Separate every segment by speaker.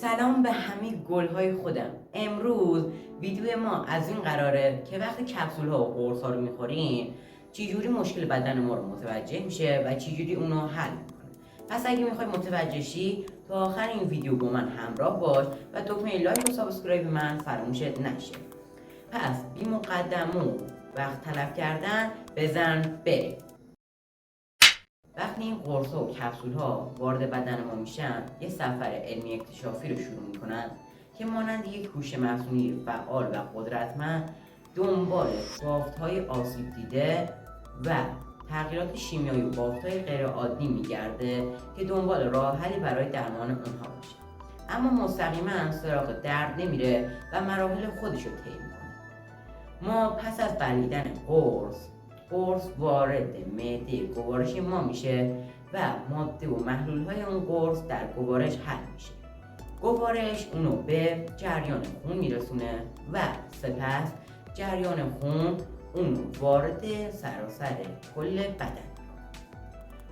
Speaker 1: سلام به همه گل‌های خودم. امروز ویدیو ما از این قراره که وقتی کپسول‌ها و قرص‌ها رو می‌خوریم چجوری مشکل بدن ما رو متوجه میشه و چجوری اونو حل می‌کنه. پس اگه می‌خوای متوجه شی تا آخر این ویدیو با من همراه باش و دکمه لایک و سابسکرایب من فراموشت نشه. پس بی مقدم و وقت تلف کردن بزن بریم. وقتی این قرص‌ها و کپسول‌ها وارد بدن ما میشن، یه سفر علمی اکتشافی رو شروع میکنن که مانند یک هوش مصنوعی فعال و قدرتمند دنبال بافت‌های آسیب دیده و تغییرات شیمیایی و بافت‌های غیرعادی میگرده که دنبال راه حلی برای درمان اونها باشه. اما مستقیما سراغ درد نمیره و مراحل خودش رو طی میکنه. ما پس از بلعیدن قرص وارد معده گوارش ما میشه و ماده و محلول های اون قرص در گوارش حل میشه. گوارش اونو به جریان خون میرسونه و سپس جریان خون اونو وارد سراسر کل بدن.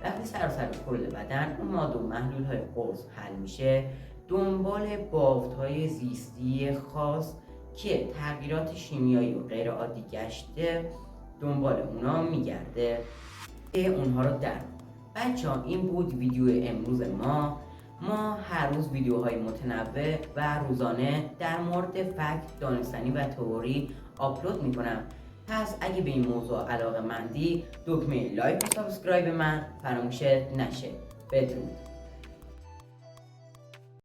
Speaker 1: وقتی سراسر کل بدن اون ماده و محلول های قرص حل میشه، دنبال بافت های زیستی خاص که تغییرات شیمیایی و غیر عادی گشته دنبال اونا میگرده که اونها رو درک. بچه‌ها این بود ویدیو امروز ما هر روز ویدیوهای متنوع و روزانه در مورد فکت، دانستنی و تئوری آپلود میکنم. پس اگه به این موضوع علاقه مندی دکمه لایک و سابسکرایب من فراموشت نشه. بدرود.